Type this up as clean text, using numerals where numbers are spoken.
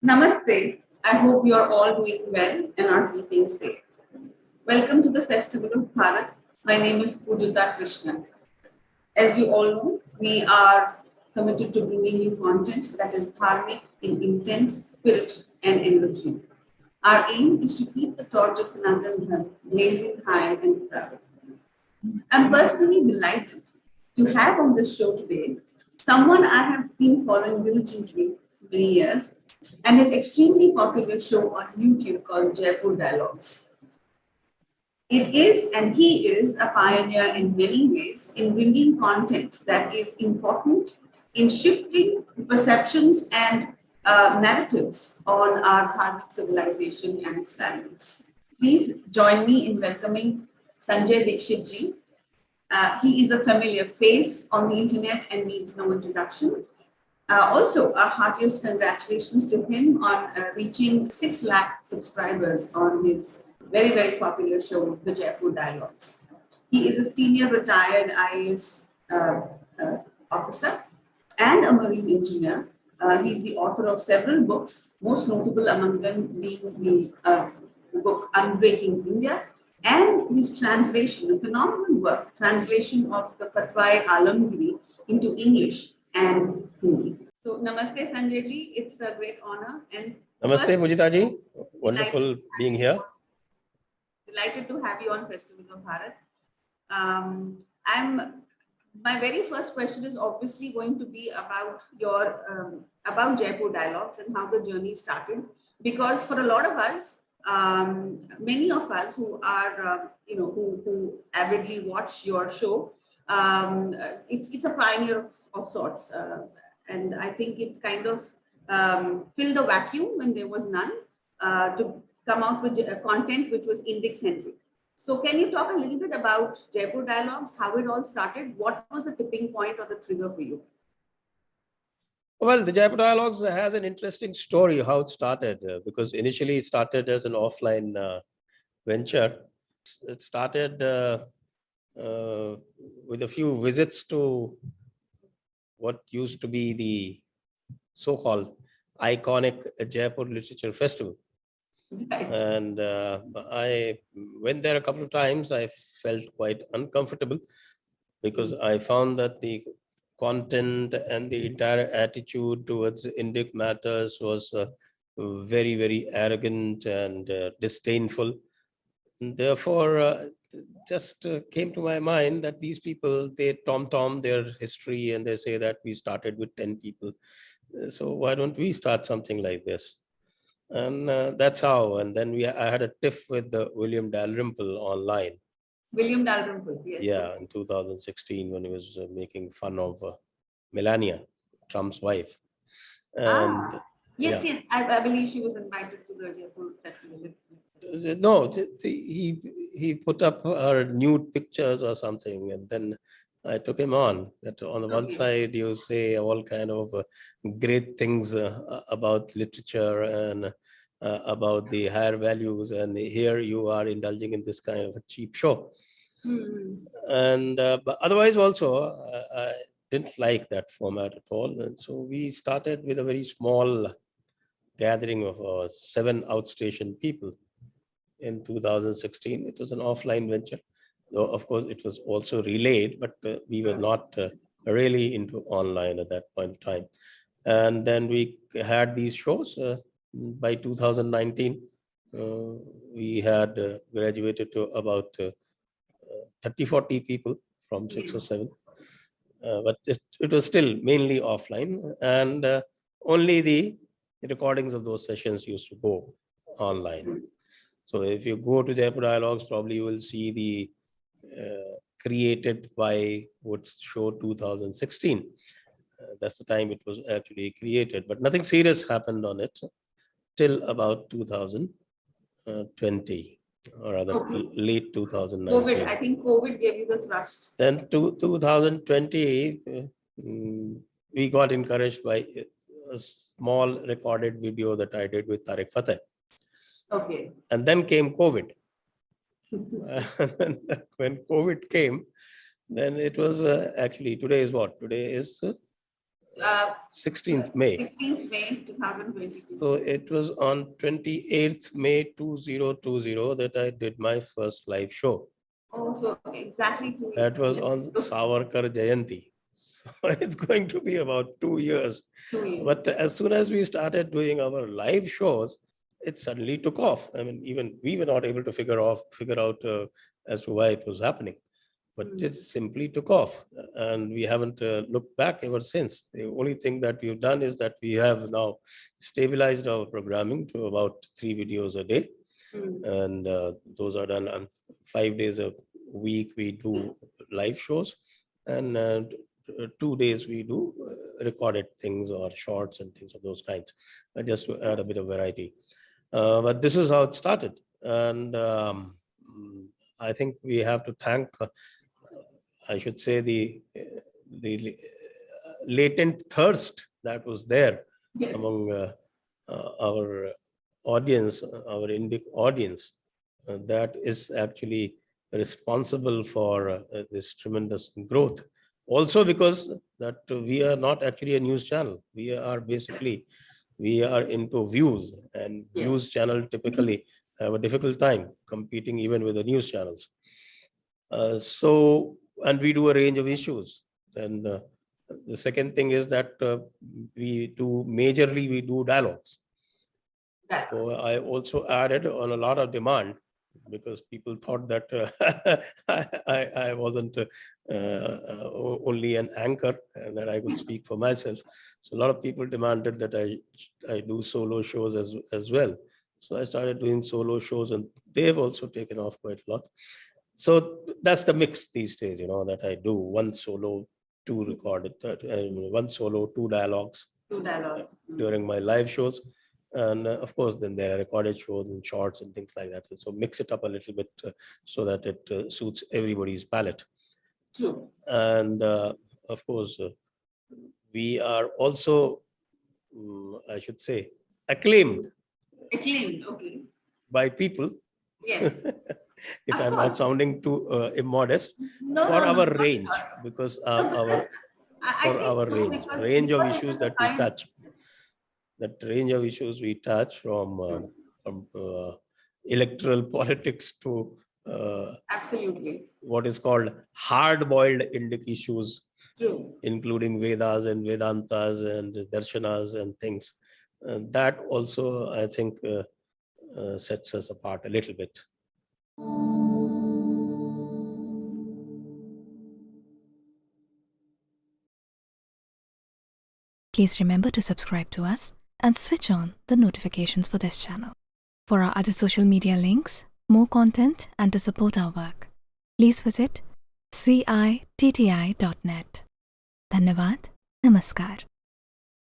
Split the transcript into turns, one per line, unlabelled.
Namaste. I hope you are all doing well and are keeping safe. Welcome to the Festival of Bharat. My name is Pujita Krishnan. As you all know, we are committed to bringing you content that is dharmic in intent, spirit, and energy. Our aim is to keep the torch of Sanatana Dharma blazing high and proud. I'm personally delighted to have on the show today someone I have been following diligently for many years and his extremely popular show on YouTube called Jaipur Dialogues. It is and he is a pioneer in many ways in bringing content that is important in shifting perceptions and narratives on our Dharmic civilization and its values. Please join me in welcoming Sanjay Dixit ji. He is a familiar face on the internet and needs no introduction. Also, our heartiest congratulations to him on reaching 6 lakh subscribers on his very, very popular show, The Jaipur Dialogues. He is a senior retired IAS officer and a marine engineer. He's the author of several books, most notable among them being the book Unbreaking India, and his translation, a phenomenal work, translation of the Patwai Alamgiri into English and Hindi. So, Namaste Sanjay ji, it's a great honor. And
Namaste Pujita ji, wonderful being here.
Delighted to have you on Festival of Bharat. My very first question is obviously going to be about your about Jaipur Dialogues and how the journey started, because for a lot of us, many of us who are who avidly watch your show, it's a pioneer of sorts, and I think it kind of filled a vacuum when there was none to come out with content which was Indic centric. So can you talk a little bit about Jaipur Dialogues, how it all started? What was the tipping point or the trigger for you?
Well, the Jaipur Dialogues has an interesting story how it started, because initially it started as an offline venture. It started with a few visits to what used to be the so-called iconic Jaipur Literature Festival.
Right.
And I went there a couple of times. I felt quite uncomfortable because I found that the content and the entire attitude towards Indic matters was very, very arrogant and disdainful. And therefore, just came to my mind that these people, they tom-tom their history and they say that we started with 10 people. So why don't we start something like this? And that's how. And then I had a tiff with William Dalrymple online.
William Dalrymple, yes.
Yeah, in 2016 when he was making fun of Melania, Trump's wife. And
yes, I believe she was invited to the Jaipur festival.
No, he put up her nude pictures or something, and then I took him on. That on the one side you say all kind of great things about literature and about the higher values, and here you are indulging in this kind of a cheap show. And but otherwise also I didn't like that format at all, and so we started with a very small gathering of 7 outstation people. In 2016, it was an offline venture, though of course it was also relayed, but we were not really into online at that point in time. And then we had these shows. By 2019, we had graduated to about 30-40 people from 6 or 7, but it was still mainly offline, and only the recordings of those sessions used to go online. So if you go to Jaipur Dialogues, probably you will see the created by what show 2016. That's the time it was actually created, but nothing serious happened on it till about 2020, or rather late 2019.
COVID, I think COVID gave you the thrust.
Then 2020, we got encouraged by a small recorded video that I did with Tariq Fateh.
Okay.
And then came COVID. When COVID came, then it was actually, today is what? Today is 16th May.
16th May 2022.
So it was on 28th May 2020 that I did my first live show.
Oh, so exactly 2 years.
That was on Savarkar Jayanti. So it's going to be about 2 years.
2 years.
But as soon as we started doing our live shows, it suddenly took off. I mean, even we were not able to figure out as to why it was happening. But it simply took off, and we haven't looked back ever since. The only thing that we've done is that we have now stabilized our programming to about 3 videos a day. And those are done on 5 days a week. We do live shows, and 2 days we do recorded things or shorts and things of those kinds, just to add a bit of variety. But this is how it started, and I think we have to thank, I should say, the latent thirst that was there among our audience, our Indic audience, that is actually responsible for this tremendous growth. Also because that we are not actually a news channel. We are into views, and news channel typically have a difficult time competing even with the news channels. And we do a range of issues. And the second thing is that we do dialogues. So I also added on a lot of demand, because people thought that I wasn't only an anchor and that I could speak for myself. So a lot of people demanded that I do solo shows as well. So I started doing solo shows, and they've also taken off quite a lot. So that's the mix these days, that I do: one solo, 2 recorded, 1 solo, 2 dialogues during my live shows. And of course, then there are recorded shows and shorts and things like that. So mix it up a little bit so that it suits everybody's palate.
True.
And of course, we are also, I should say, acclaimed.
Okay.
By people.
Yes.
If I'm not sounding too immodest, for our range, because range of issues that we touch. That range of issues we touch from electoral politics to
absolutely
what is called hard-boiled Indic issues.
True.
Including Vedas and Vedantas and Darshanas and things. That also, I think, sets us apart a little bit.
Please remember to subscribe to us and switch on the notifications for this channel. For our other social media links, more content, and to support our work, please visit citti.net. Dhanyavad. Namaskar.